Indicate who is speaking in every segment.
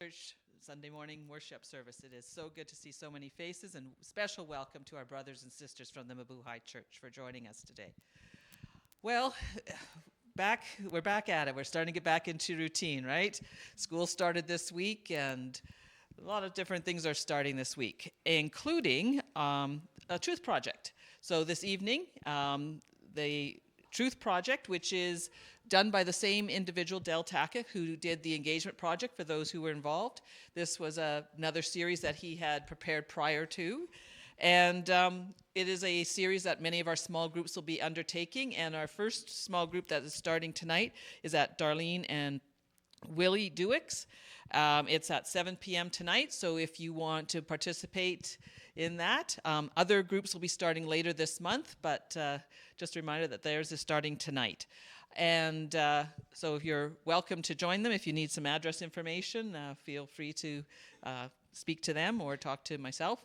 Speaker 1: Church Sunday morning worship service. It is so good to see so many faces, and special welcome to our brothers and sisters from the Mabuhay Church for joining us today. Well, we're back at it. We're starting to get back into routine, right? School started this week, and a lot of different things are starting this week, including a Truth Project. So this evening, the Truth Project, which is done by the same individual, Del Taka, who did the engagement project for those who were involved. This was another series that he had prepared prior to. And it is a series that many of our small groups will be undertaking. And our first small group that is starting tonight is at Darlene and Willie Duix. It's at 7 p.m. tonight, so if you want to participate in that. Other groups will be starting later this month, but just a reminder that theirs is starting tonight. And so if you're welcome to join them, if you need some address information, feel free to speak to them or talk to myself.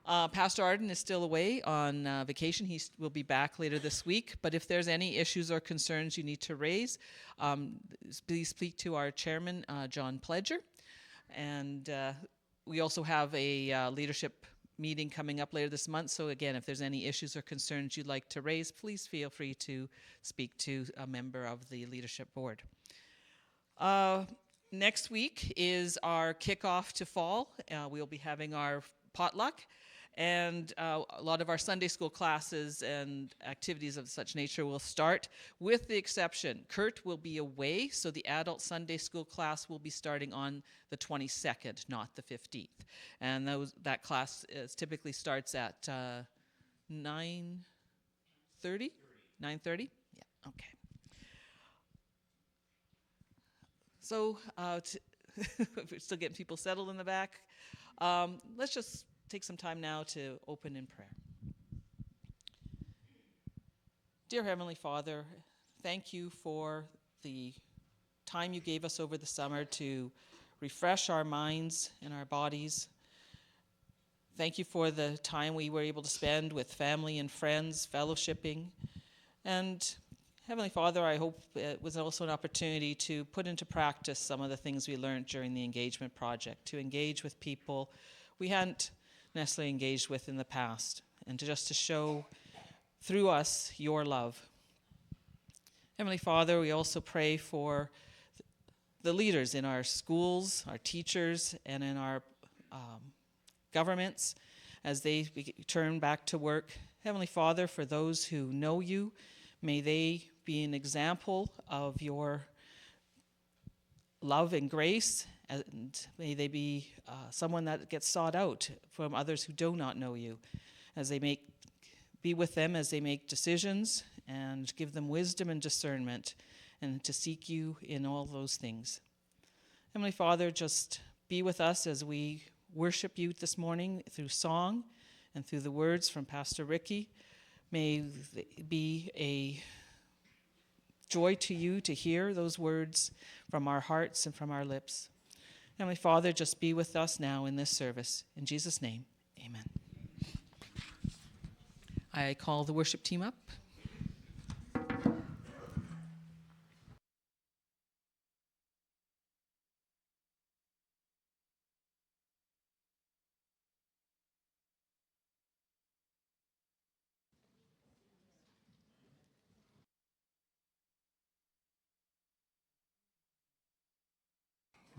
Speaker 1: Pastor Arden is still away on vacation. He will be back later this week. But if there's any issues or concerns you need to raise, please speak to our chairman, John Pledger. And we also have a leadership meeting coming up later this month. So again, if there's any issues or concerns you'd like to raise, please feel free to speak to a member of the leadership board. Next week is our kickoff to fall. We'll be having our potluck, and a lot of our Sunday school classes and activities of such nature will start, with the exception, Kurt will be away, so the adult Sunday school class will be starting on the 22nd, not the 15th. And that class typically starts at 9:30? 9:30? Yeah, okay. So we're still getting people settled in the back. Let's just take some time now to open in prayer. Dear Heavenly Father, thank you for the time you gave us over the summer to refresh our minds and our bodies. Thank you for the time we were able to spend with family and friends, fellowshipping. And Heavenly Father, I hope it was also an opportunity to put into practice some of the things we learned during the engagement project, to engage with people we hadn't necessarily engaged with in the past, and to show through us your love. Heavenly Father, we also pray for the leaders in our schools, our teachers, and in our governments as they turn back to work. Heavenly Father, for those who know you, may they be an example of your love and grace, and may they be someone that gets sought out from others who do not know you, as they be with them as they make decisions, and give them wisdom and discernment, and to seek you in all those things. Heavenly Father, just be with us as we worship you this morning through song and through the words from Pastor Ricky. May it be a joy to you to hear those words from our hearts and from our lips. Heavenly Father, just be with us now in this service. In Jesus' name, amen. I call the worship team up.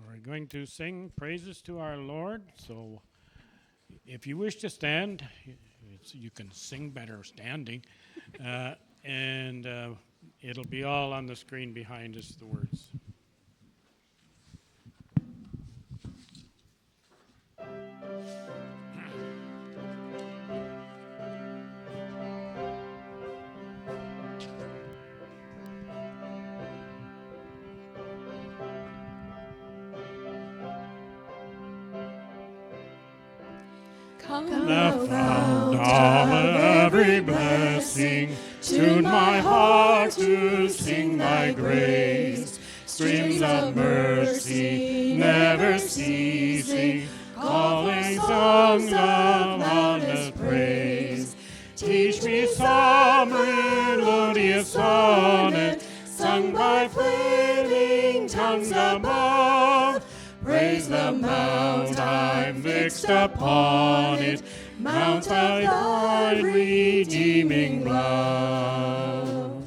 Speaker 2: We're going to sing praises to our Lord. So if you wish to stand, you can sing better standing. And it'll be all on the screen behind us, the words.
Speaker 3: The fount of every blessing, tune my heart to sing thy grace. Streams of mercy never ceasing, calling songs of endless praise. Teach me some melodious sonnet, sung by flaming tongues above. Praise the mount I'm fixed upon it, mount of thy redeeming blood.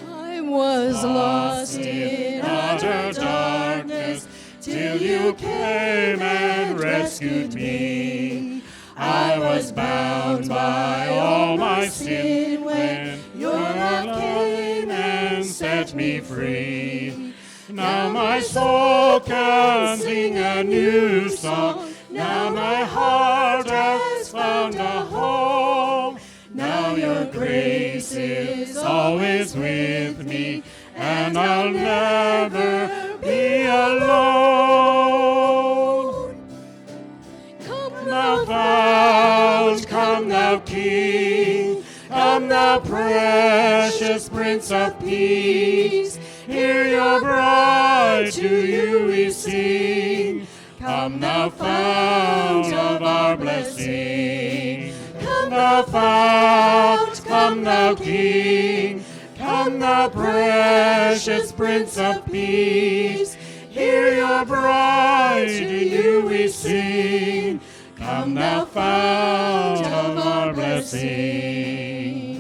Speaker 4: I was lost in utter darkness till you came and rescued me. I was bound by all my sin when your love came and set me free. Now my soul can sing a new song. Now my heart has found a home. Now your grace is always with me, and I'll never be alone. Come thou fount, come thou King, come thou precious Prince of Peace. Hear your bride, to you we sing. Come thou fount of our blessing. Come thou fount, come thou King, come thou precious Prince of Peace. Hear your bride, to you we sing. Come thou fount of our blessing.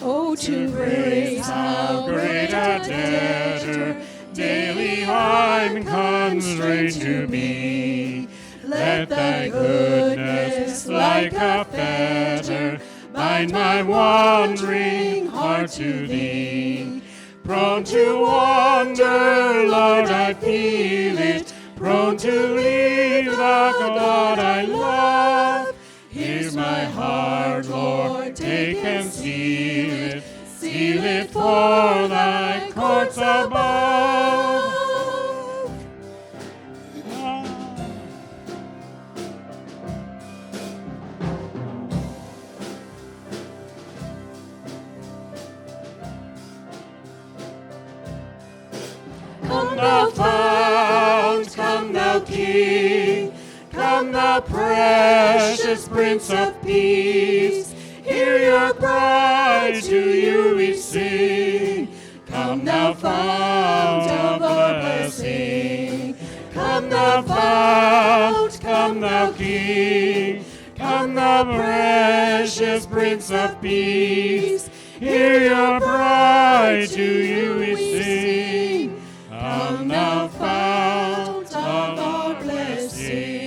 Speaker 4: Oh, to praise how great a debtor daily I'm constrained to be. Let thy goodness like a fetter bind my wandering heart to thee. Prone to wander, Lord, I feel it, prone to leave the God I love. Here's my heart, Lord, take and seal it for thy courts above. Come thou fount, come thou King, come thou precious Prince of Peace. Hear your bride, to you we sing. Come thou fount of our blessing. Come thou fount, come thou King, come thou precious Prince of Peace. Hear your bride, to you we sing. Come thou fount of our blessing.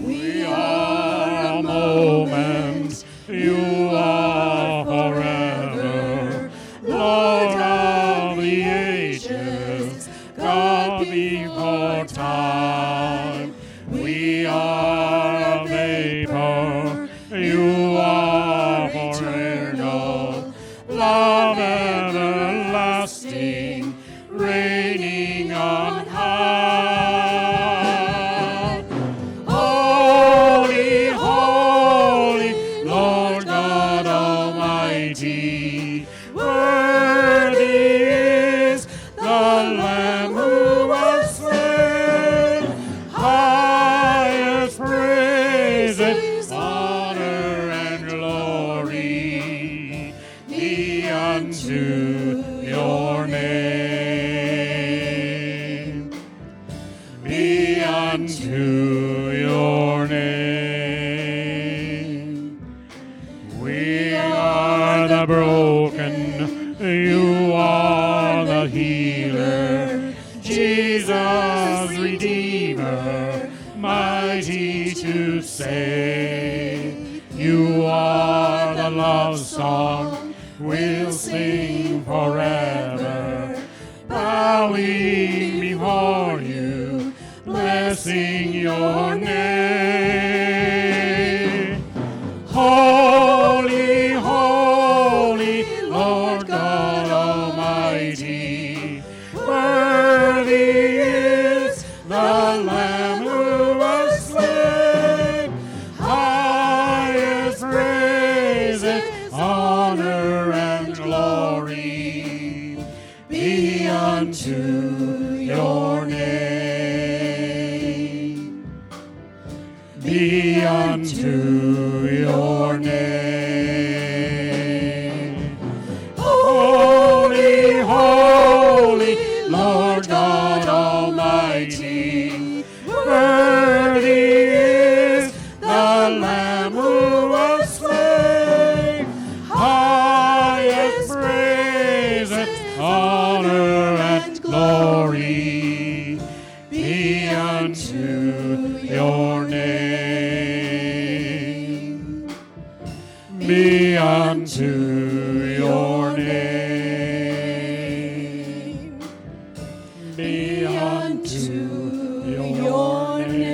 Speaker 4: We are a moment, you are forever, Lord of the ages, God before time. We are a vapor, you are eternal, love everlasting, reigning on high. Holy, holy, Lord God Almighty, worthy is the Lamb who was slain. Highest praises, honor, and glory be unto your name. Be unto your name. We are the broken, you are the healer, Jesus Redeemer, mighty to save. You are the love song
Speaker 3: will sing forever, bowing before you, blessing your name. Holy, holy, Lord God Almighty, worthy is the Lamb who was slain. Highest praises, honor, and glory be unto your name. Be unto your name. Holy, holy, Lord God Almighty, worthy is the Lamb who was slain. Highest praises, honor, and glory be unto your name. Be unto your name. Be unto your name.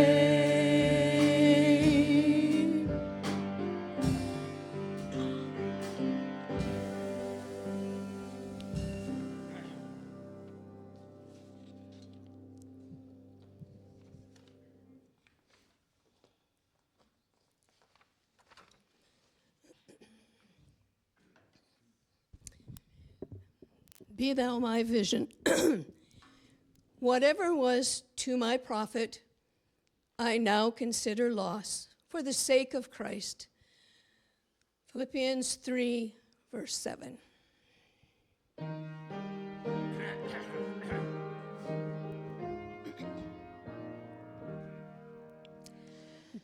Speaker 4: Be thou my vision. Whatever was to my profit, I now consider loss for the sake of Christ. Philippians 3, verse 7.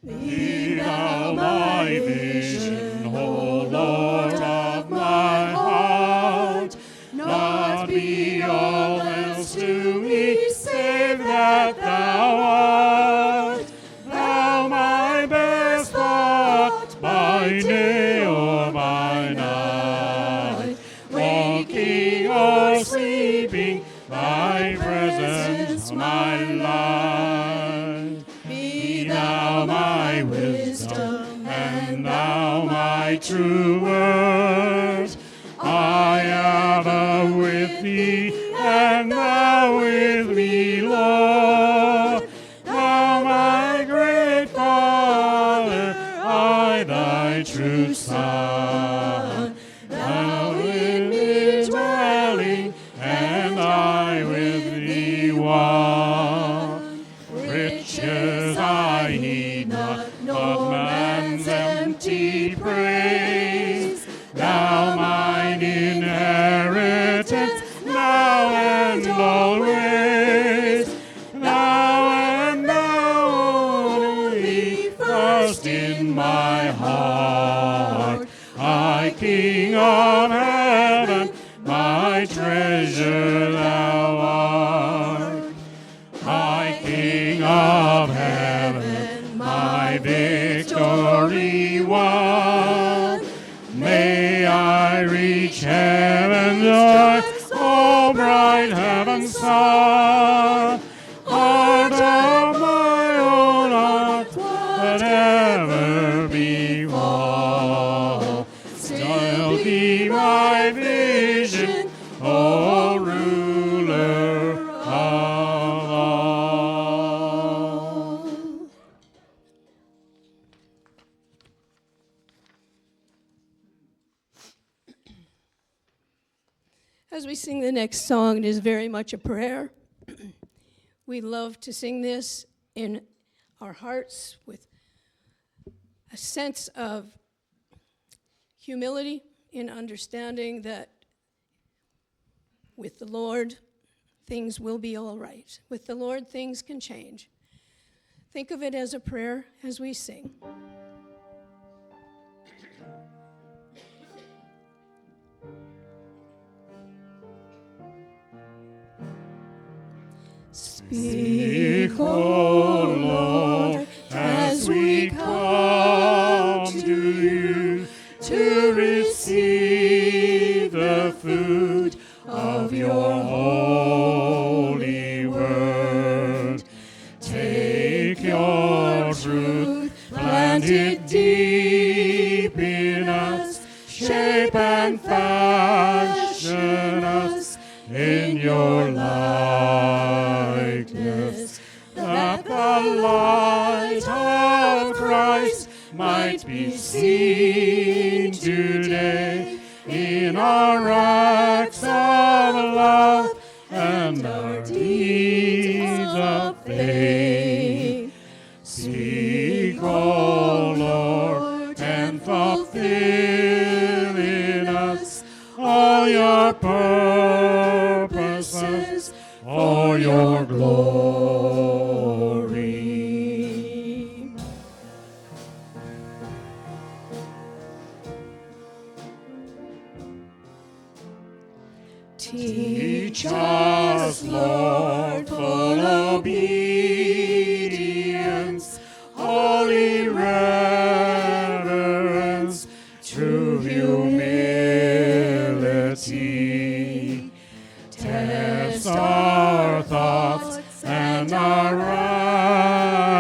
Speaker 3: Be thou my vision, O Lord of my heart, not be all else to me, save that thou art. Thou my best thought, by day or by night, waking or sleeping, thy presence my light. Be thou my wisdom, and thou my true words. I am with thee, and thou with me, Lord. Thou my great Father, I thy true Son. Thou in me dwelling, and I with thee one. Riches I heed not, of man's empty praise. Thou mine inheritance, now and always. Thou and thou only, first in my heart. I, King of heaven, my treasure thou art. I, King of heaven, my victory won. May I reach heaven's joys, O bright heaven's sun. Heart of my own heart, whatever befall, still be my vision, O ruler of all.
Speaker 4: As we sing the next song, it is very much a prayer. We love to sing this in our hearts with a sense of humility in understanding that with the Lord, things will be all right. With the Lord, things can change. Think of it as a prayer as we sing. Speak, O Lord, as we come to you to receive
Speaker 3: seen today in our acts of love and our deeds of faith. Speak, O Lord, and fulfill in us all your purposes for your glory. Teach us, Lord, full obedience, holy reverence, true humility. Test our thoughts and our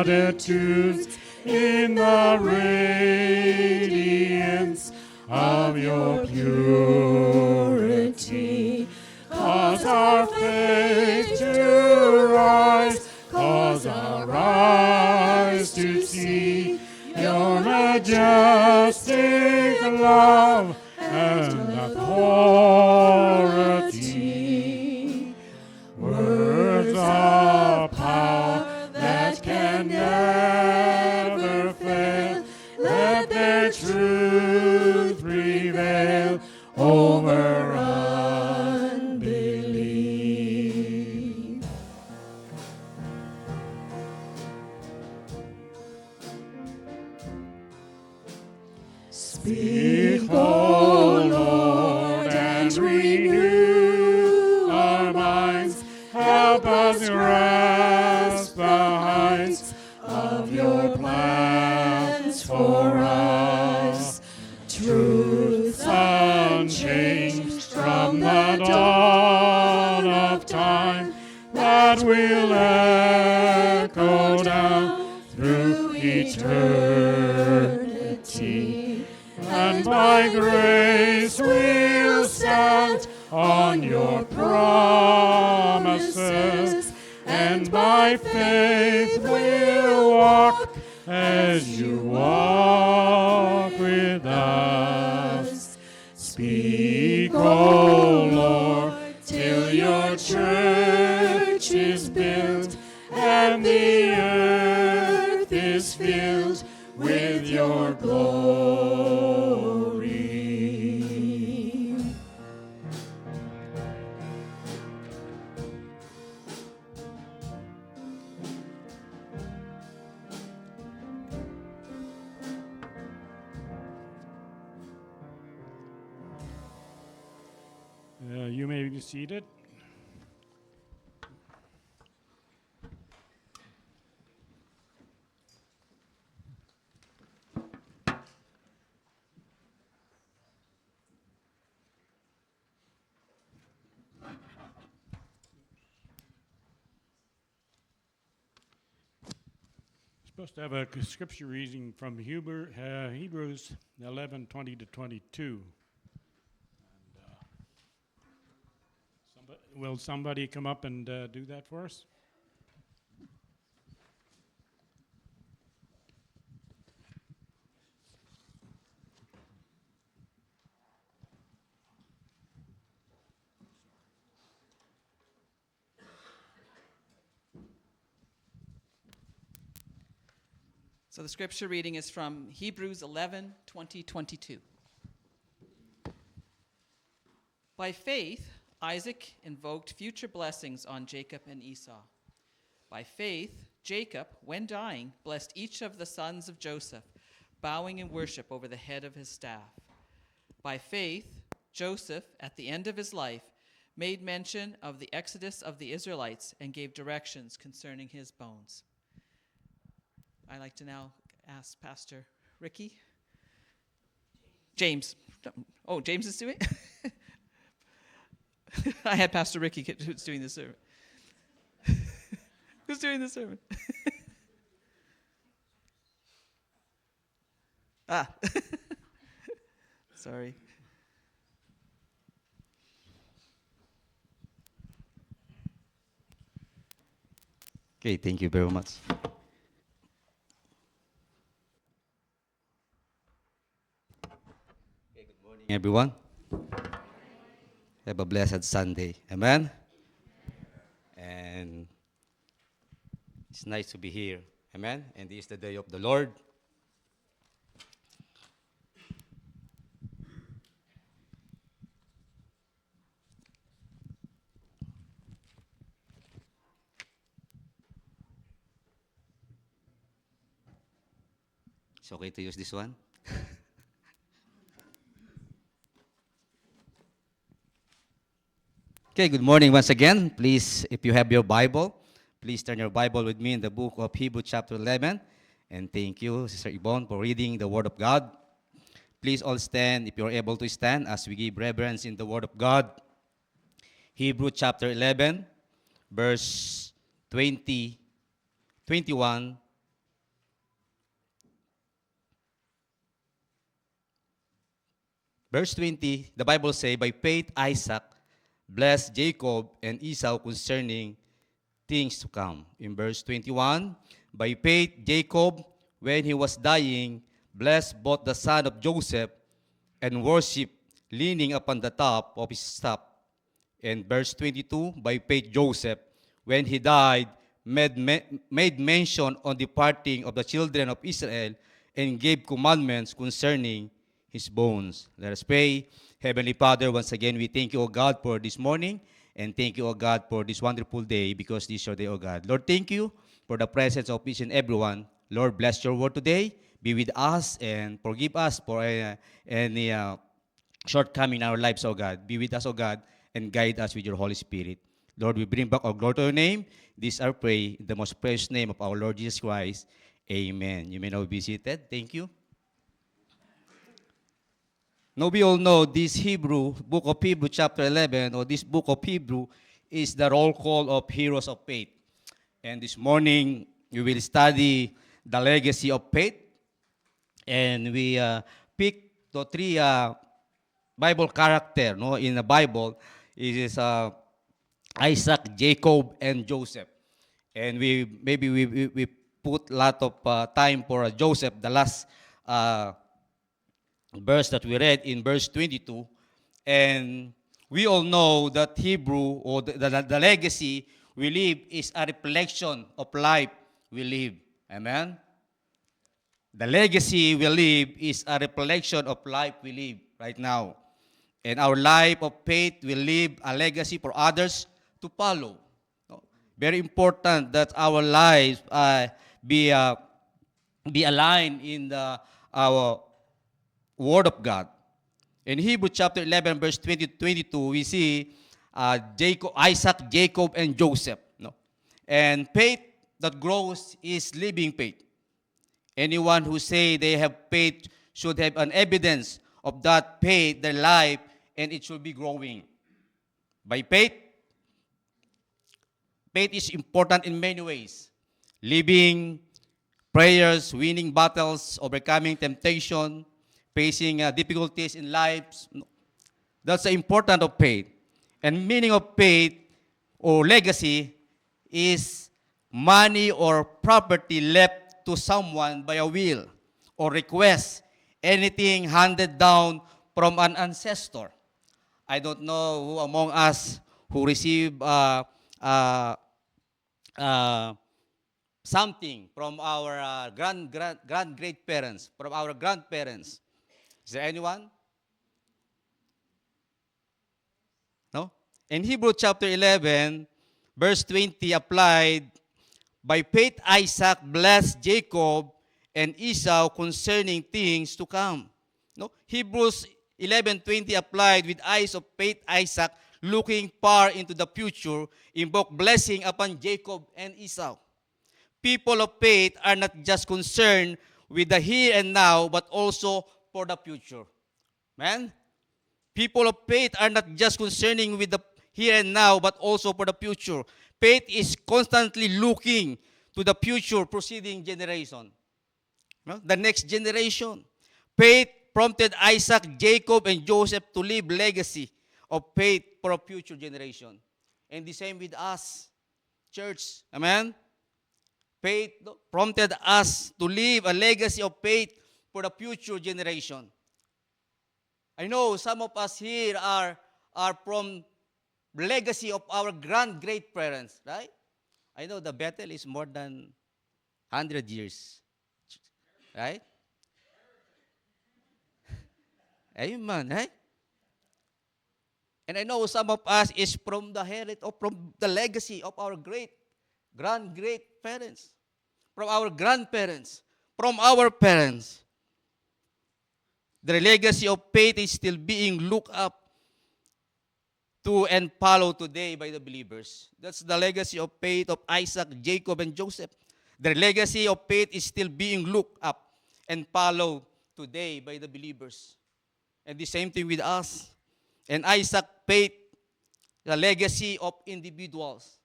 Speaker 3: attitudes in the radiance of your purity. Cause our faith to rise, cause our eyes to see your majestic love and authority. Words of power that can never fail, let their truth prevail over unbelief. Speak, O Lord, and renew our minds. Help us grasp the heights of your plans for us. Truth unchanged from the dawn of time that will echo down through eternity. And by grace we'll stand on your promises, and by faith we'll walk as you walk with us. Speak, O Lord, till your church is built and the earth is filled with your glory.
Speaker 2: You may be seated. Supposed to have a scripture reading from Hebrews 11:20 to 22. Will somebody come up and do that for us?
Speaker 1: So the scripture reading is from Hebrews 11:20-22. By faith, Isaac invoked future blessings on Jacob and Esau. By faith, Jacob, when dying, blessed each of the sons of Joseph, bowing in worship over the head of his staff. By faith, Joseph, at the end of his life, made mention of the exodus of the Israelites and gave directions concerning his bones. I'd like to now ask Pastor Ricky. James. Oh, James is doing it? I had Pastor Ricky who's doing the sermon. Who's doing the sermon? Sorry.
Speaker 5: Okay, thank you very much. everyone. Have a blessed Sunday. Amen. And it's nice to be here. Amen. And this is the day of the Lord. It's okay to use this one? Okay, good morning once again. Please, if you have your Bible, please turn your Bible with me in the book of Hebrews chapter 11. And thank you, Sister Yvonne, for reading the Word of God. Please all stand if you're able to stand as we give reverence in the Word of God. Hebrews chapter 11, verse 20, 21. Verse 20, the Bible says, by faith Isaac blessed Jacob and Esau concerning things to come. In verse 21, by faith Jacob, when he was dying, blessed both the son of Joseph and worshiped, leaning upon the top of his staff. And verse 22, by faith Joseph, when he died, made mention on the parting of the children of Israel and gave commandments concerning his bones. Let us pray. Heavenly Father, once again, we thank you, O God, for this morning, and thank you, O God, for this wonderful day, because this is your day, O God. Lord, thank you for the presence of each and everyone. Lord, bless your word today. Be with us and forgive us for any shortcoming in our lives, O God. Be with us, O God, and guide us with your Holy Spirit. Lord, we bring back our glory to your name. This I pray in the most precious name of our Lord Jesus Christ. Amen. You may now be seated. Thank you. Now we all know this book of Hebrew chapter 11, or this book of Hebrew, is the roll call of heroes of faith. And this morning, we will study the legacy of faith. And we pick the three Bible characters in the Bible. It is Isaac, Jacob, and Joseph. And we put a lot of time for Joseph, the last verse that we read in verse 22, and we all know that Hebrew, or the legacy we live, is a reflection of life we live. Amen? The legacy we live is a reflection of life we live right now. And our life of faith will leave a legacy for others to follow. Very important that our lives be aligned in our Word of God. In Hebrews chapter 11, verse 20-22, we see Isaac, Jacob, and Joseph. And faith that grows is living faith. Anyone who say they have faith should have an evidence of that faith, their life, and it should be growing. By faith is important in many ways. Living prayers, winning battles, overcoming temptation, facing difficulties in life. That's the importance of faith. And meaning of faith or legacy is money or property left to someone by a will or request, anything handed down from an ancestor. I don't know who among us who receive something from our great parents, from our grandparents. Is there anyone? No? In Hebrews chapter 11, verse 20 applied, by faith Isaac blessed Jacob and Esau concerning things to come. No? Hebrews 11:20 applied with eyes of faith Isaac looking far into the future, invoke blessing upon Jacob and Esau. People of faith are not just concerned with the here and now, but also for the future. Man? People of faith are not just concerning with the here and now, but also for the future. Faith is constantly looking to the future preceding generation. No? The next generation. Faith prompted Isaac, Jacob, and Joseph to leave legacy of faith for a future generation. And the same with us, church. Amen? Faith prompted us to leave a legacy of faith for the future generation. I know some of us here are from legacy of our great parents, right? I know the Bethel is more than 100 years, right? Amen, right? And I know some of us is from the heritage or from the legacy of our great parents, from our grandparents, from our parents. The legacy of faith is still being looked up to and followed today by the believers. That's the legacy of faith of Isaac, Jacob, and Joseph. The legacy of faith is still being looked up and followed today by the believers. And the same thing with us. And Isaac faith, the legacy of individuals.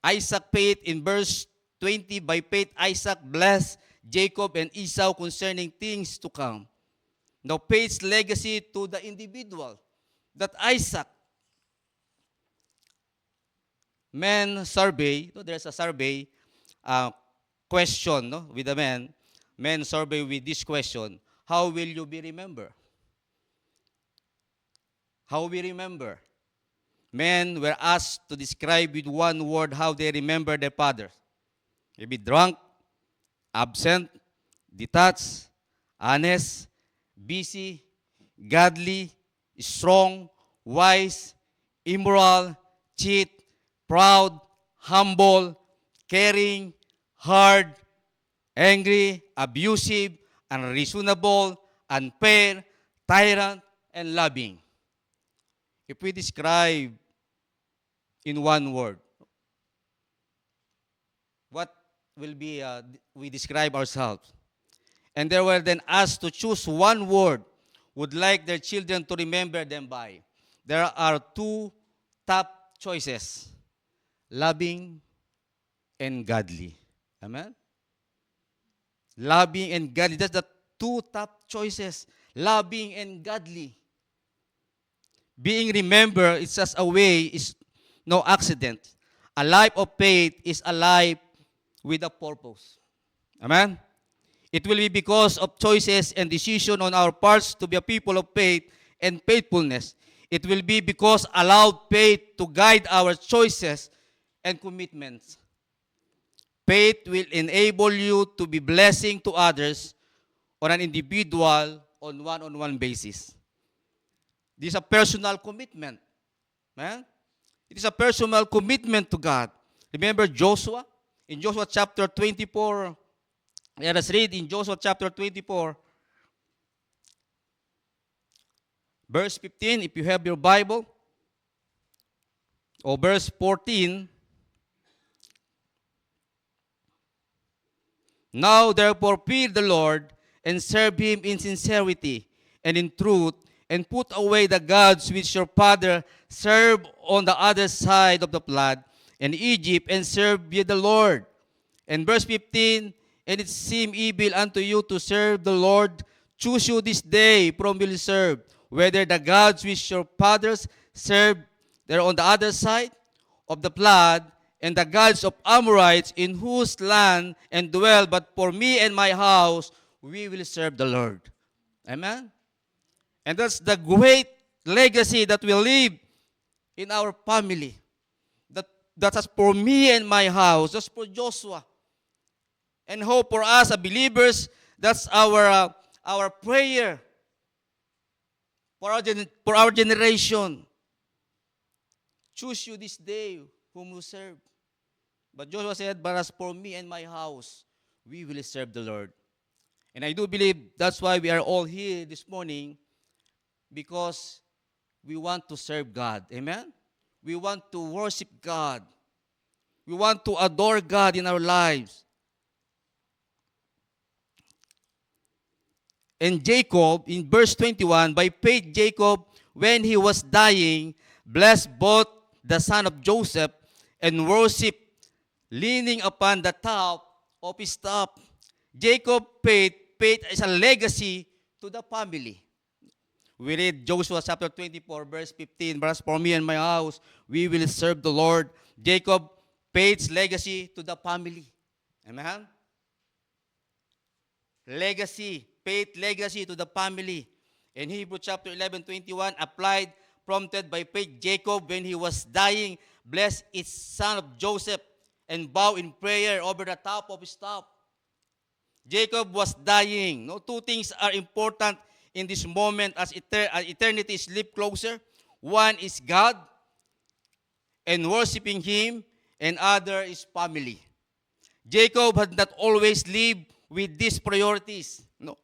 Speaker 5: Isaac faith in verse 20, by faith Isaac blessed Jacob and Esau concerning things to come. Now faith's legacy to the individual, that Isaac, men survey, no, there's a survey question, no, with the men survey with this question, how will you be remembered? How we remember? Men were asked to describe with one word how they remember their fathers. Maybe drunk, absent, detached, honest, busy, godly, strong, wise, immoral, cheat, proud, humble, caring, hard, angry, abusive, unreasonable, unfair, tyrant, and loving. If we describe in one word, what will be we describe ourselves? And they were then asked to choose one word would like their children to remember them by. There are two top choices: loving and godly. Amen? Loving and godly. That's the two top choices. Loving and godly. Being remembered is just a way, is no accident. A life of faith is a life with a purpose. Amen? It will be because of choices and decision on our parts to be a people of faith and faithfulness. It will be because allowed faith to guide our choices and commitments. Faith will enable you to be blessing to others on an individual, on one-on-one basis. This is a personal commitment. Man? It is a personal commitment to God. Remember Joshua? In Joshua chapter 24, let us read in Joshua chapter 24, verse 15, if you have your Bible, or verse 14. Now therefore fear the Lord and serve him in sincerity and in truth, and put away the gods which your father served on the other side of the flood in Egypt, and serve ye the Lord. And verse 15, and it seemed evil unto you to serve the Lord. Choose you this day whom will you serve, whether the gods which your fathers served there on the other side of the flood, and the gods of Amorites in whose land and dwell, but for me and my house we will serve the Lord. Amen? And that's the great legacy that we leave in our family. That's for me and my house. That's for Joshua. And hope for us as believers, that's our prayer for our generation. Choose you this day whom you serve. But Joshua said, but as for me and my house, we will serve the Lord. And I do believe that's why we are all here this morning, because we want to serve God. Amen? We want to worship God. We want to adore God in our lives. And Jacob, in verse 21, by faith Jacob, when he was dying, blessed both the son of Joseph and worshiped, leaning upon the top of his staff. Jacob faith is a legacy to the family. We read Joshua chapter 24, verse 15, but as for me and my house, we will serve the Lord. Jacob faith's legacy to the family. Amen? Legacy faith legacy to the family. In Hebrew chapter 11:21, applied, prompted by faith, Jacob, when he was dying, blessed his son of Joseph and bowed in prayer over the top of his staff. Jacob was dying. No, two things are important in this moment as eternity slips closer. One is God and worshiping Him, and other is family. Jacob had not always lived with these priorities. No.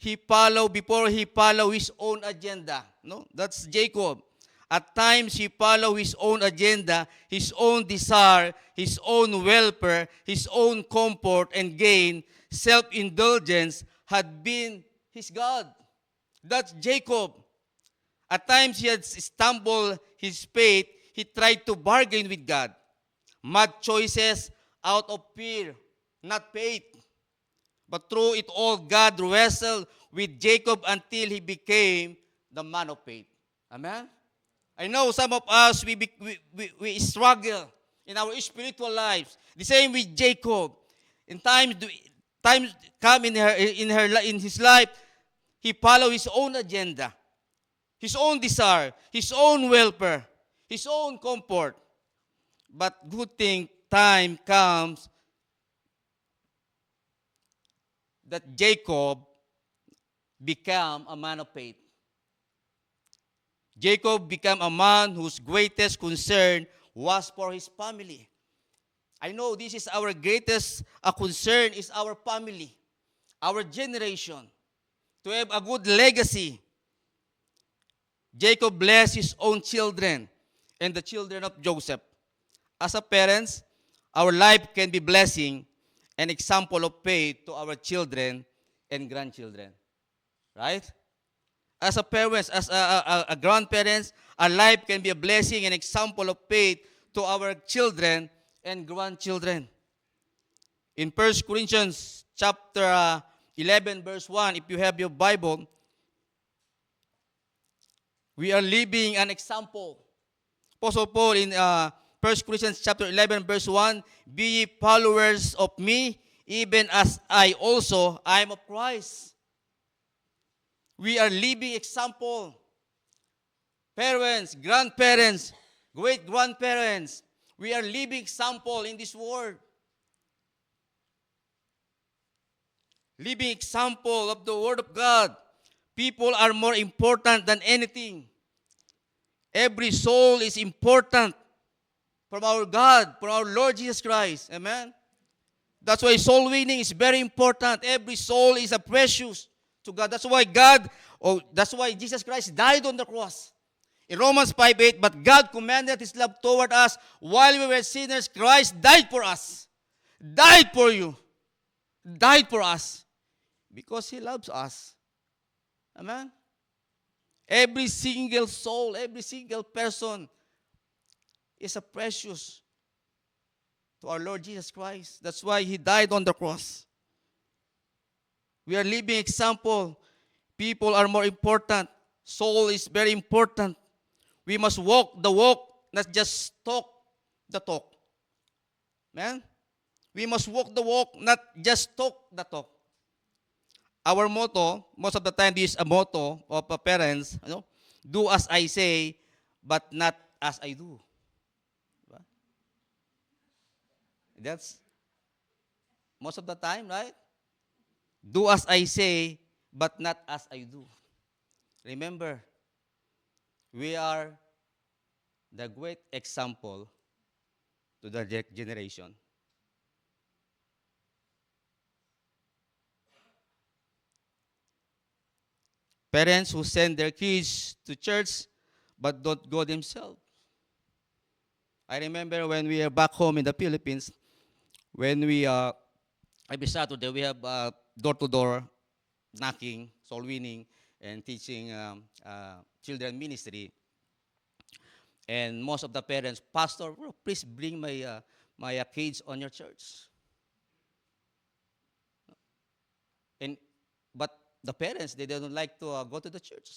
Speaker 5: Before he followed his own agenda. No, that's Jacob. At times, he followed his own agenda, his own desire, his own welfare, his own comfort and gain. Self-indulgence had been his God. That's Jacob. At times, he had stumbled his faith. He tried to bargain with God. Mad choices out of fear, not faith. But through it all, God wrestled with Jacob until he became the man of faith. Amen? I know some of us, we struggle in our spiritual lives. The same with Jacob. In times come in his life, he followed his own agenda, his own desire, his own welfare, his own comfort. But good thing, time comes that Jacob became a man of faith. Jacob became a man whose greatest concern was for his family. I know this is our greatest concern is our family, our generation, to have a good legacy. Jacob blessed his own children and the children of Joseph. As a parents, our life can be blessing and example of faith to our children and grandchildren. Right? As a parents, as a grandparents, our life can be a blessing and example of faith to our children and grandchildren. In 1 Corinthians chapter 11, verse 1, if you have your Bible, we are living an example. Apostle Paul in 1 Corinthians chapter 11, verse 1, be ye followers of me, even as I also am of Christ. We are living example. Parents, grandparents, great-grandparents, we are living example in this world. Living example of the Word of God. People are more important than anything. Every soul is important from our God, from our Lord Jesus Christ. Amen? That's why soul winning is very important. Every soul is a precious to God. That's why Jesus Christ died on the cross. In Romans 5:8, but God commanded His love toward us while we were sinners. Christ died for us. Died for you. Died for us. Because He loves us. Amen? Every single soul, every single person is a precious to our Lord Jesus Christ. That's why He died on the cross. We are living example. People are more important. Soul is very important. We must walk the walk, not just talk the talk. Amen? We must walk the walk, not just talk the talk. Our motto, most of the time this is a motto of parents, do as I say, but not as I do. That's most of the time, right? Do as I say, but not as I do. Remember, we are the great example to the generation. Parents who send their kids to church but don't go themselves. I remember when we are back home in the Philippines, when we every Saturday we have door-to-door knocking, soul winning, and teaching children ministry. And most of the parents, Pastor, please bring my kids on your church. But the parents, they don't like to go to the church.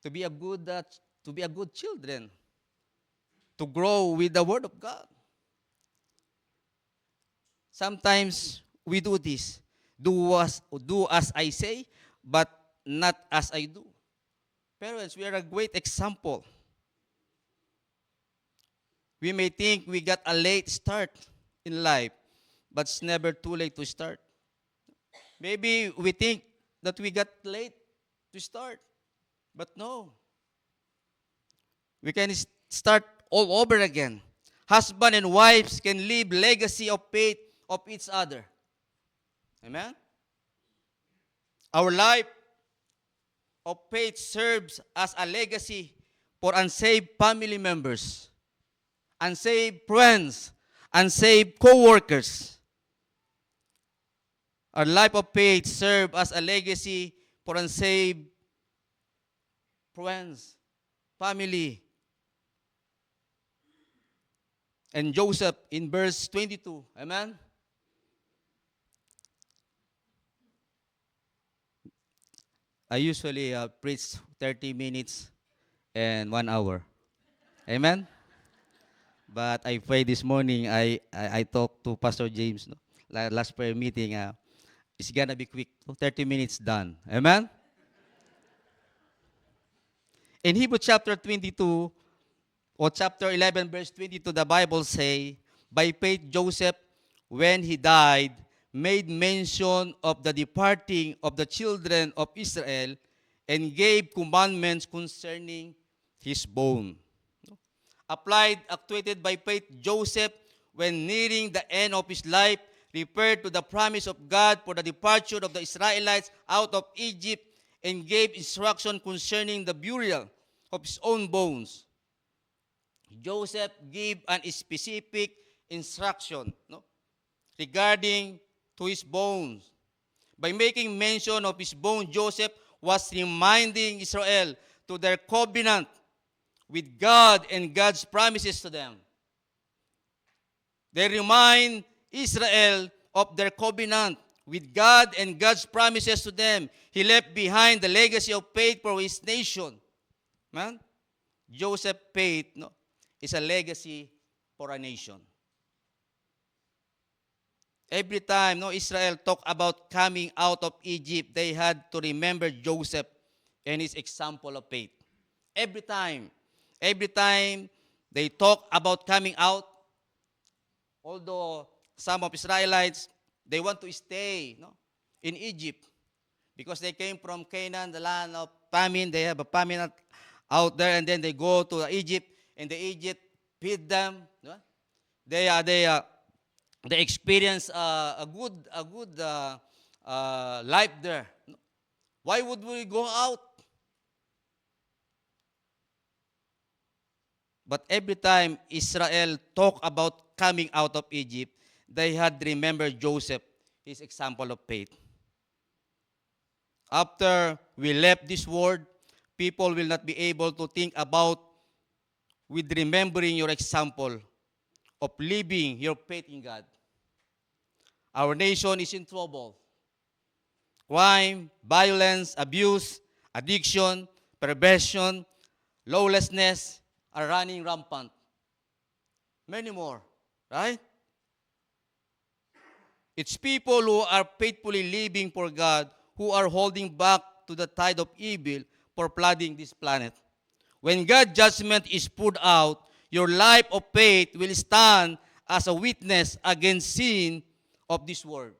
Speaker 5: To be a good children, to grow with the Word of God. Sometimes we do this. Do as I say, but not as I do. Parents, we are a great example. We may think we got a late start in life, but it's never too late to start. Maybe we think that we got late to start, but no. We can start all over again. Husband and wives can leave legacy of faith of each other. Amen? Our life of faith serves as a legacy for unsaved family members, unsaved friends, unsaved co-workers. Our life of faith serves as a legacy for unsaved friends, family. And Joseph in verse 22, amen? I usually preach 30 minutes and 1 hour. Amen? But I pray this morning, I talked to Pastor James, no? Last prayer meeting, it's gonna be quick, 30 minutes done. Amen? In Hebrews chapter 22, or chapter 11, verse 22, the Bible say, by faith Joseph, when he died, made mention of the departing of the children of Israel and gave commandments concerning his bone. Applied, actuated by faith, Joseph, when nearing the end of his life, referred to the promise of God for the departure of the Israelites out of Egypt and gave instruction concerning the burial of his own bones. Joseph gave an specific instruction, no, regarding to his bones. By making mention of his bones, Joseph was reminding Israel to their covenant with God and God's promises to them. They remind Israel of their covenant with God and God's promises to them. He left behind the legacy of faith for his nation. Man, Joseph's faith, no, is a legacy for a nation. Every time Israel talked about coming out of Egypt, they had to remember Joseph and his example of faith. Every time they talk about coming out, although some of Israelites, they want to stay in Egypt because they came from Canaan, the land of famine. They have a famine out there, and then they go to Egypt, and the Egypt feed them. They experience a good life there. Why would we go out? But every time Israel talk about coming out of Egypt, they had remembered Joseph, his example of faith. After we left this world, people will not be able to think about with remembering your example of living your faith in God. Our nation is in trouble. Crime, violence, abuse, addiction, perversion, lawlessness are running rampant. Many more, right? It's people who are faithfully living for God who are holding back to the tide of evil for flooding this planet. When God's judgment is poured out, your life of faith will stand as a witness against sin of this world.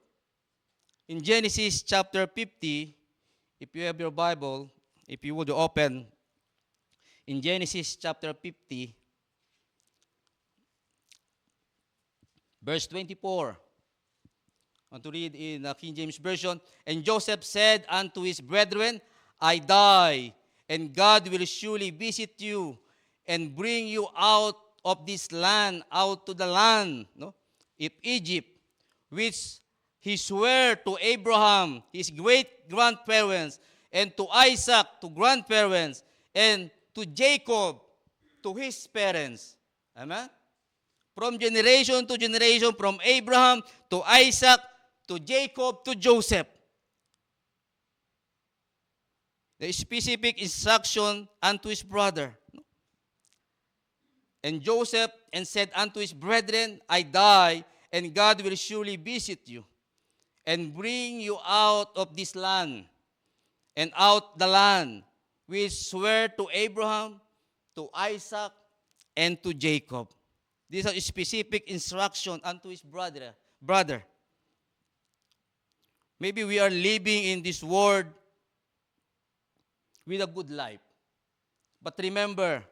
Speaker 5: In Genesis chapter 50, if you have your Bible, if you would open, in Genesis chapter 50, verse 24, I want to read in the King James Version. And Joseph said unto his brethren, I die, and God will surely visit you and bring you out of this land, out to the land, of Egypt, which he swore to Abraham, his great-grandparents, and to Isaac, to grandparents, and to Jacob, to his parents. Amen? From generation to generation, from Abraham to Isaac, to Jacob, to Joseph. The specific instruction unto his brother. And Joseph and said unto his brethren, I die, and God will surely visit you, and bring you out of this land, and out the land which swear to Abraham, to Isaac, and to Jacob. These are specific instruction unto his brother. Maybe we are living in this world with a good life. But remember,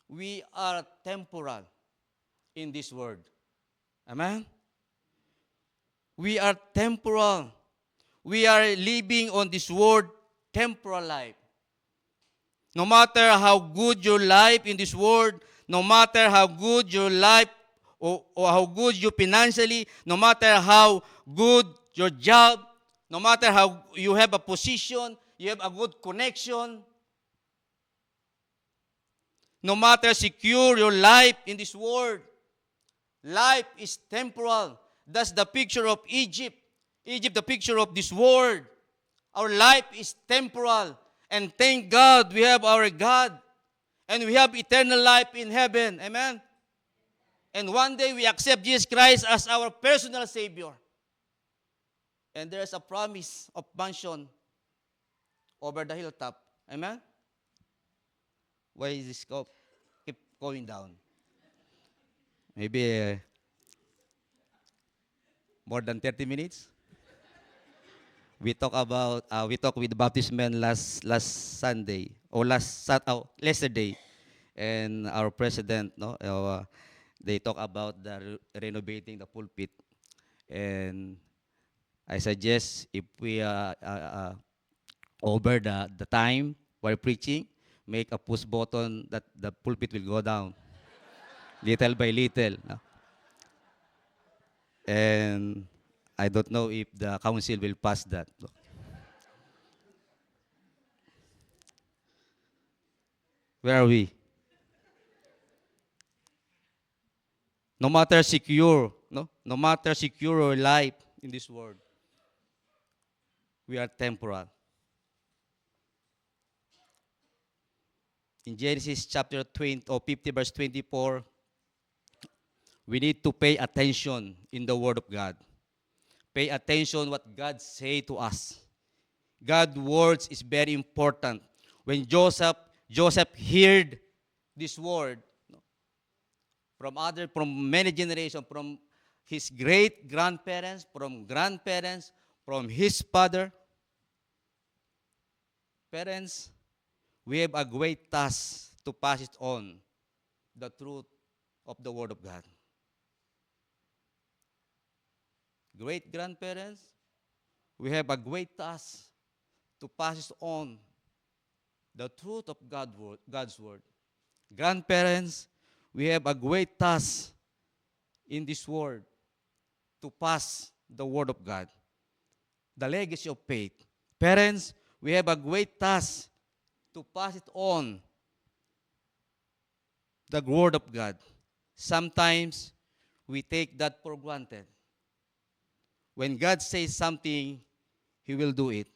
Speaker 5: we are temporal in this world. Amen? We are temporal. We are living on this world temporal life. No matter how good your life in this world, no matter how good your life or how good you financially, no matter how good your job, no matter how you have a position, you have a good connection, no matter secure your life in this world, life is temporal. That's the picture of Egypt. Egypt, the picture of this world. Our life is temporal. And thank God we have our God. And we have eternal life in heaven. Amen? And one day we accept Jesus Christ as our personal Savior. And there's a promise of mansion over the hilltop. Amen? Why is this keep going down? Maybe more than 30 minutes? We talk with the Baptist men last Sunday or yesterday, and our president, they talk about the renovating the pulpit, and I suggest if we over the time while preaching, make a push button that the pulpit will go down, little by little. No? And I don't know if the council will pass that. Where are we? No matter secure your life in this world, we are temporal. In Genesis chapter 20 or 50 verse 24, we need to pay attention in the Word of God. Pay attention what God say to us. God's words is very important. When Joseph heard this word from many generations, from his great grandparents, from his father, parents, we have a great task to pass it on, the truth of the Word of God. Great grandparents, we have a great task to pass it on, the truth of God's Word. Grandparents, we have a great task in this world to pass the Word of God, the legacy of faith. Parents, we have a great task to pass it on, the Word of God. Sometimes we take that for granted. When God says something, He will do it.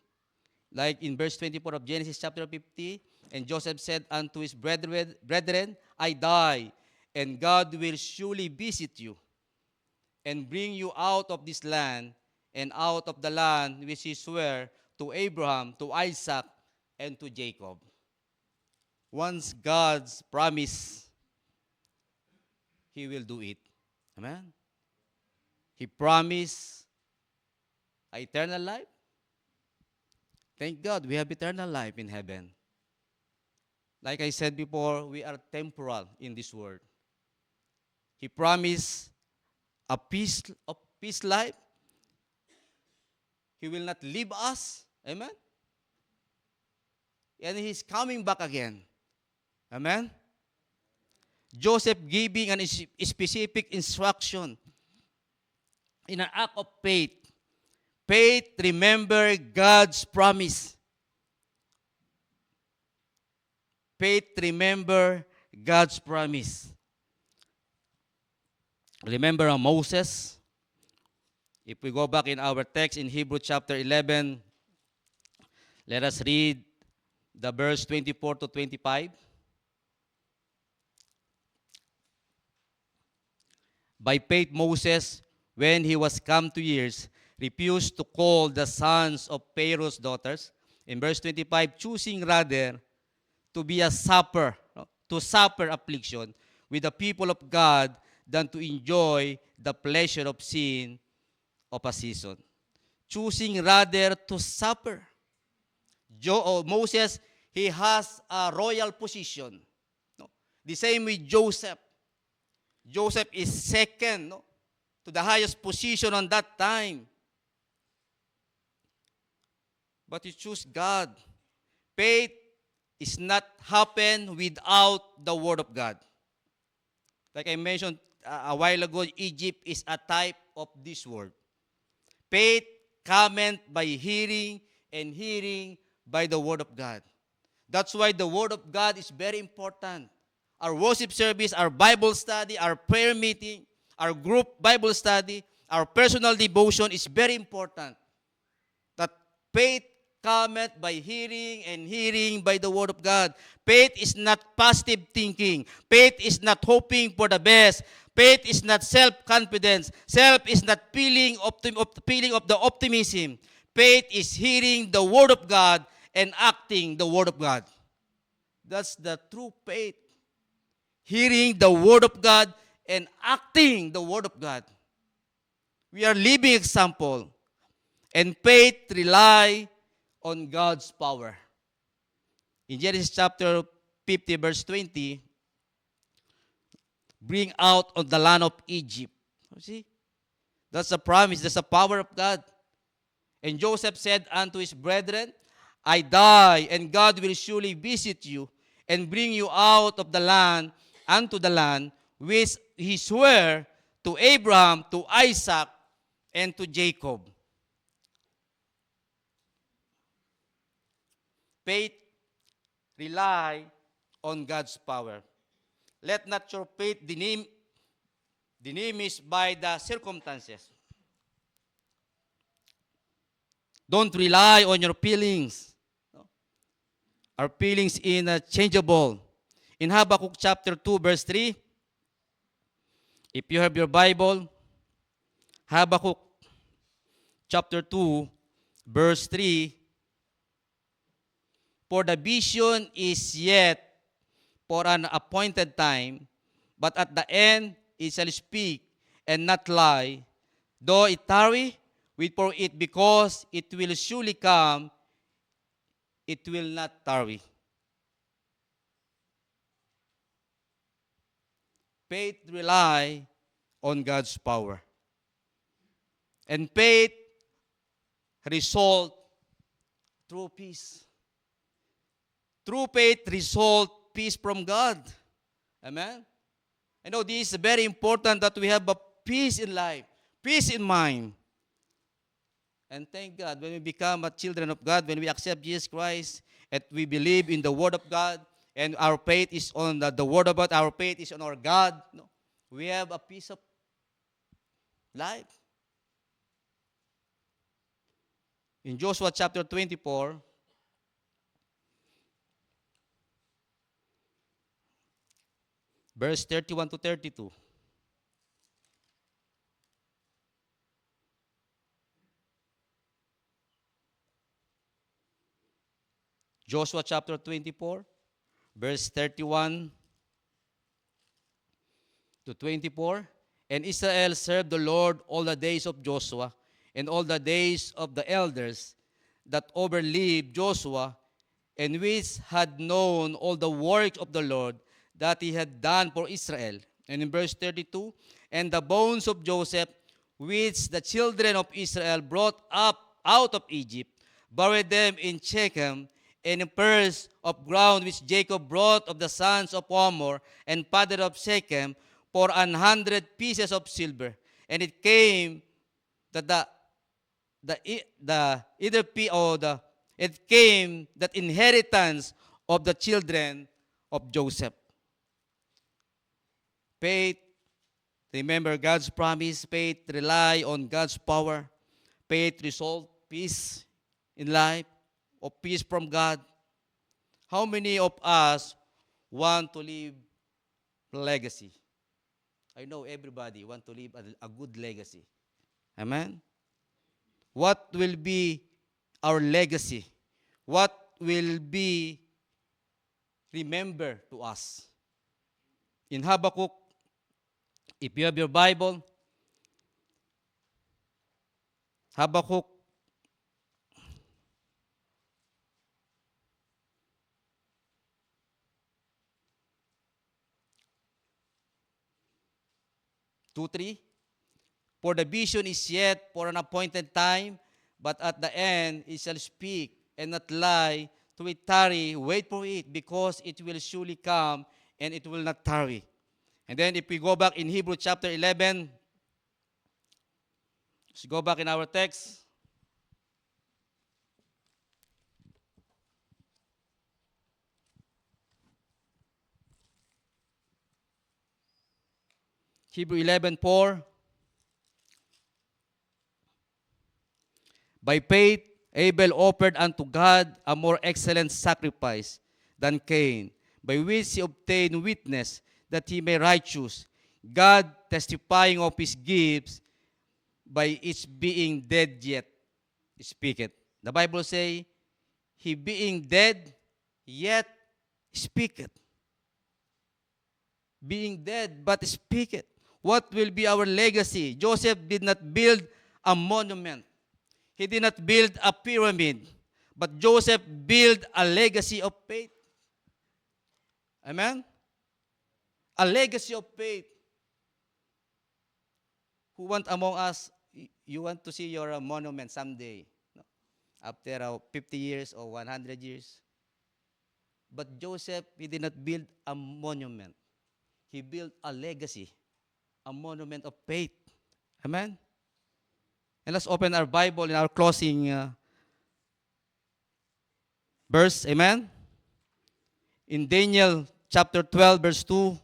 Speaker 5: Like in verse 24 of Genesis chapter 50, and Joseph said unto his brethren, I die, and God will surely visit you, and bring you out of this land, and out of the land which He sware to Abraham, to Isaac, and to Jacob. Once God's promise, He will do it. Amen? He promised eternal life. Thank God we have eternal life in heaven. Like I said before, we are temporal in this world. He promised a peace life. He will not leave us. Amen? And He's coming back again. Amen? Joseph giving a specific instruction in an act of faith. Faith, remember God's promise. Faith, remember God's promise. Remember Moses. If we go back in our text in Hebrew chapter 11, let us read the verse 24 to 25. By faith Moses, when he was come to years, refused to call the sons of Pharaoh's daughters. In verse 25, choosing rather to be a supper, no, to suffer affliction with the people of God than to enjoy the pleasure of sin of a season. Choosing rather to suffer. Moses, he has a royal position. No? The same with Joseph. Joseph is second, no, to the highest position on that time. But he choose God. Faith is not happen without the Word of God. Like I mentioned a while ago, Egypt is a type of this world. Faith cometh by hearing, and hearing by the Word of God. That's why the Word of God is very important. Our worship service, our Bible study, our prayer meeting, our group Bible study, our personal devotion is very important. That faith cometh by hearing, and hearing by the Word of God. Faith is not positive thinking. Faith is not hoping for the best. Faith is not self-confidence. Self is not feeling of the optimism. Faith is hearing the Word of God and acting the Word of God. That's the true faith. Hearing the Word of God and acting the Word of God. We are living example. And faith rely on God's power. In Genesis chapter 50, verse 20, bring out of the land of Egypt. See? That's a promise. That's the power of God. And Joseph said unto his brethren, I die, and God will surely visit you and bring you out of the land unto the land which he sware to Abraham, to Isaac, and to Jacob. Faith rely on God's power. Let not your faith diminish by the circumstances. Don't rely on your feelings. Our feelings are changeable. In Habakkuk chapter 2, verse 3, if you have your Bible, Habakkuk chapter 2, verse 3, for the vision is yet for an appointed time, but at the end it shall speak and not lie. Though it tarry, wait for it, because it will surely come, it will not tarry. Faith rely on God's power. And faith result through peace. True faith result peace from God. Amen? I know this is very important that we have a peace in life, peace in mind. And thank God, when we become a children of God, when we accept Jesus Christ, and we believe in the Word of God, and our faith is on the Word of God, our faith is on our God, no, we have a peace of life. In Joshua chapter 24, verse 31 to 32. Joshua chapter 24, verse 31 to 24. And Israel served the Lord all the days of Joshua and all the days of the elders that overlived Joshua, and which had known all the work of the Lord that he had done for Israel. And in verse 32, and the bones of Joseph, which the children of Israel brought up out of Egypt, buried them in Shechem, and in purse of ground which Jacob brought of the sons of Hamor, and father of Shechem, for 100 pieces of silver. And it came that it came that inheritance of the children of Joseph. Faith, remember God's promise. Faith rely on God's power. Faith result peace in life, or peace from God. How many of us want to leave legacy? I know everybody want to leave a good legacy. Amen? What will be our legacy? What will be remembered to us? In Habakkuk, if you have your Bible, Habakkuk two, 3. For the vision is yet for an appointed time, but at the end it shall speak and not lie. To it tarry, wait for it, because it will surely come and it will not tarry. And then if we go back in Hebrew chapter 11, let's go back in our text. Hebrew 11:4. By faith, Abel offered unto God a more excellent sacrifice than Cain, by which he obtained witness that he may righteous, God testifying of his gifts, by its being dead yet speaketh. The Bible say, he being dead yet speaketh. Being dead but speaketh. What will be our legacy? Joseph did not build a monument. He did not build a pyramid, but Joseph built a legacy of faith. Amen? A legacy of faith. Who want among us, you want to see your monument someday, no? After 50 years or 100 years. But Joseph, he did not build a monument. He built a legacy, a monument of faith. Amen? And let's open our Bible in our closing verse. Amen? In Daniel chapter 12, verse 2.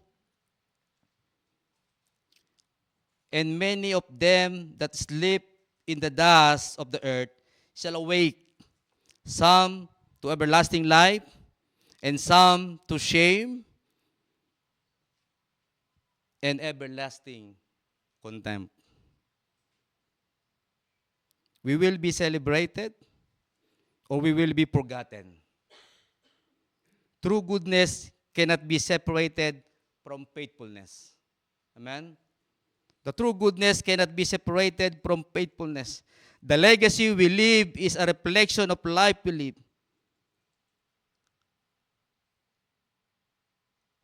Speaker 5: And many of them that sleep in the dust of the earth shall awake, some to everlasting life, and some to shame and everlasting contempt. We will be celebrated or we will be forgotten. True goodness cannot be separated from faithfulness. Amen? The true goodness cannot be separated from faithfulness. The legacy we leave is a reflection of life we live.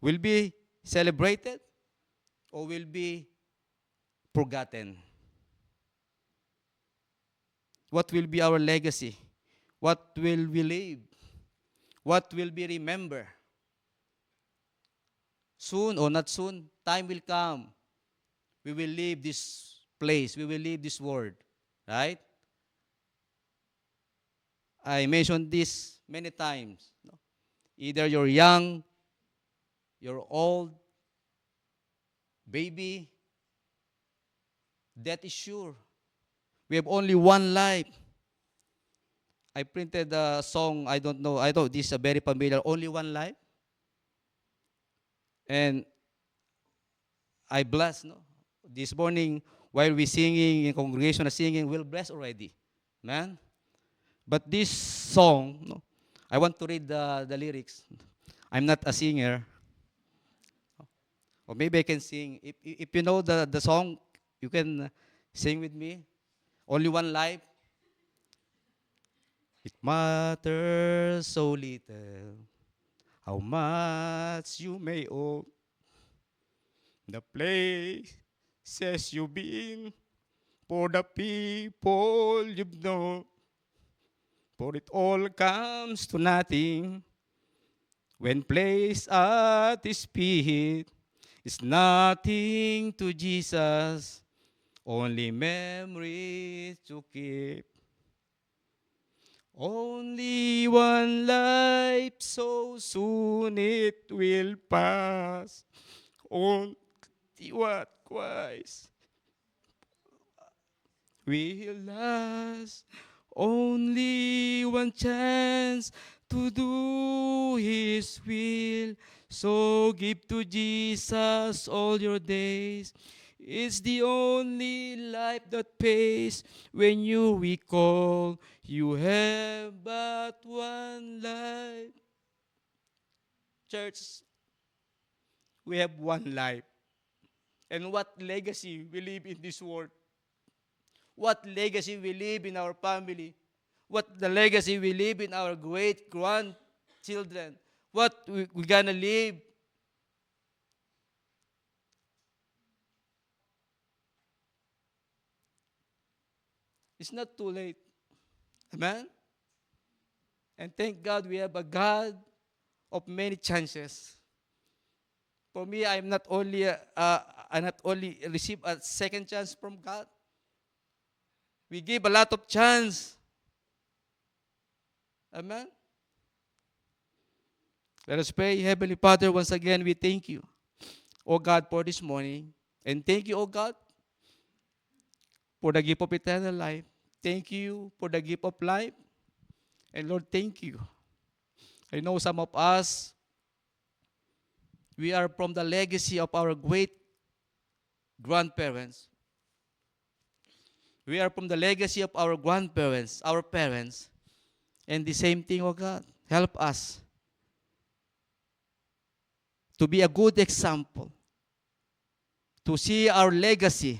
Speaker 5: Will be celebrated or will be forgotten? What will be our legacy? What will we leave? What will be remembered? Soon or not soon, time will come. We will leave this place. We will leave this world. Right? I mentioned this many times. No? Either you're young, you're old, baby, death is sure. We have only one life. I printed a song, I don't know, this is a very familiar, Only One Life. And I bless, no? This morning, while we singing, in congregation singing, we're blessed already. Man. But this song, no, I want to read the lyrics. I'm not a singer. Or maybe I can sing. If you know the song, you can sing with me. Only one life. It matters so little how much you may owe. The places you've been, for the people you've known. For it all comes to nothing when placed at His feet. It's nothing to Jesus, only memories to keep. Only one life, so soon it will pass. Only what Christ will last. Only one chance to do His will. So give to Jesus all your days. It's the only life that pays when you recall you have but one life. Church, we have one life. And what legacy we leave in this world? What legacy we leave in our family? What the legacy we leave in our great grandchildren? What we gonna leave? It's not too late. Amen? And thank God we have a God of many chances. For me, I not only receive a second chance from God. We give a lot of chance. Amen? Let us pray. Heavenly Father, once again, we thank you, O God, for this morning. And thank you, O God, for the gift of eternal life. Thank you for the gift of life. And Lord, thank you. I know some of us, we are from the legacy of our great grandparents. We are from the legacy of our grandparents, our parents. And the same thing, oh God, help us to be a good example, to see our legacy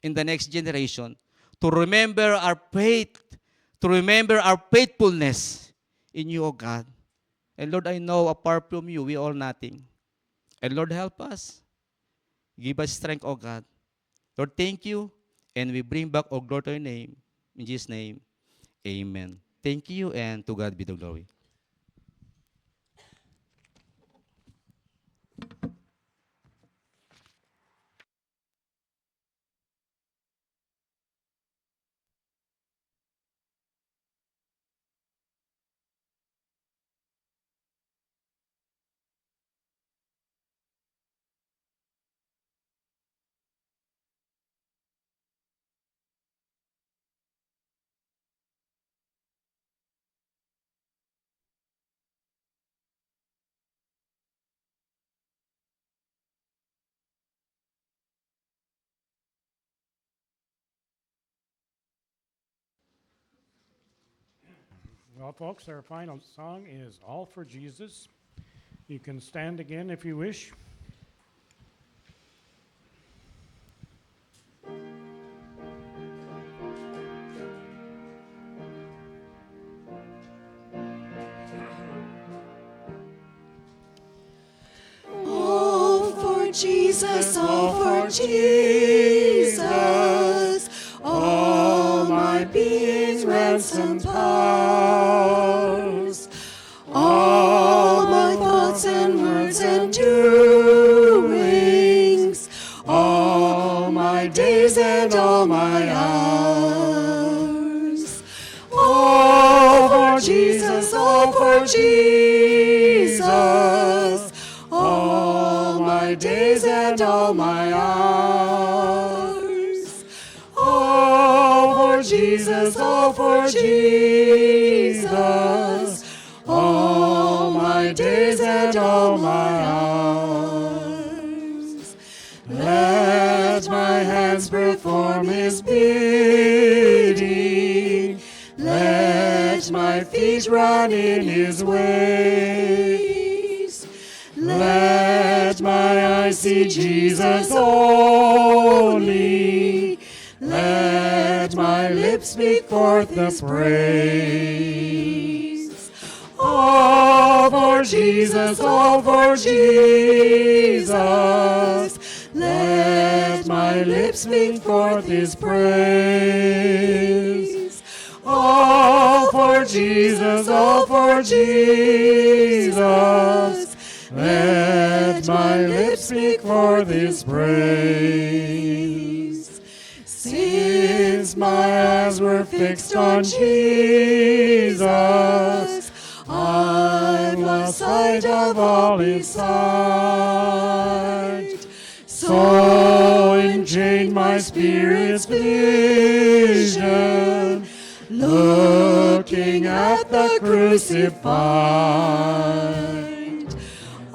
Speaker 5: in the next generation, to remember our faith, to remember our faithfulness in you, O God. And Lord, I know apart from you, we are all nothing. And Lord, help us. Give us strength, O God. Lord, thank you. And we bring back, O glory to your name. In Jesus' name, amen. Thank you, and to God be the glory.
Speaker 2: Well, folks, our final song is All for Jesus. You can stand again if you wish.
Speaker 4: All for Jesus, all for Jesus, all my being's ransom powers, all my thoughts and words and doings, all my days and all my hours. All for Jesus, all for Jesus, all my days and all my hours. All for Jesus, all for Jesus, all my days and all my hours. Let my hands perform his bidding, let my feet run in his ways. Let my eyes see Jesus only. Let my lips speak forth his praise. All for Jesus, all for Jesus. Let my lips speak forth his praise. All for Jesus, all for Jesus. Let my lips speak forth his praise. Since my eyes were fixed on Jesus, I've lost sight of all his sight. So enchained my spirit's vision, looking at the crucified.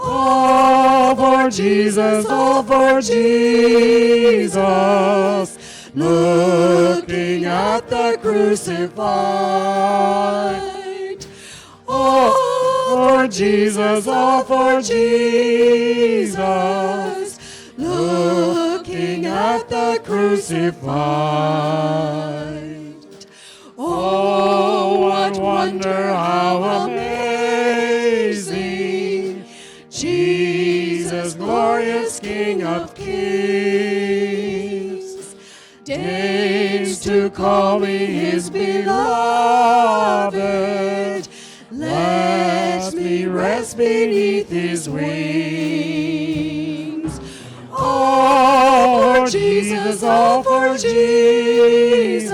Speaker 4: All for
Speaker 3: for Jesus, all for Jesus, looking at the crucified. All for Jesus, all for Jesus, looking at the crucified. Oh, what wonder, how amazing, Jesus, glorious King of kings, deigns to call me his beloved. Let me rest beneath his wings. All for Jesus, all for Jesus,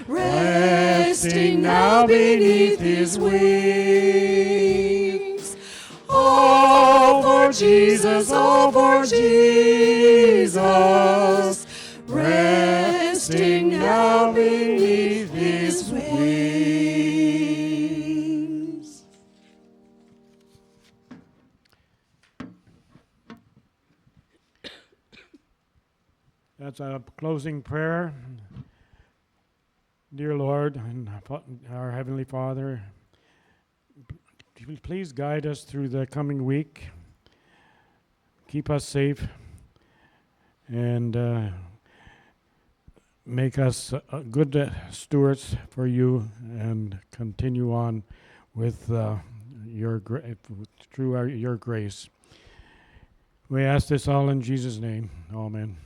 Speaker 3: resting now beneath his wings. All for Jesus, all for Jesus, resting now beneath his wings.
Speaker 2: That's a closing prayer. Dear Lord and our Heavenly Father, please guide us through the coming week. Keep us safe and make us good stewards for you, and continue on with your through your grace. We ask this all in Jesus' name. Amen.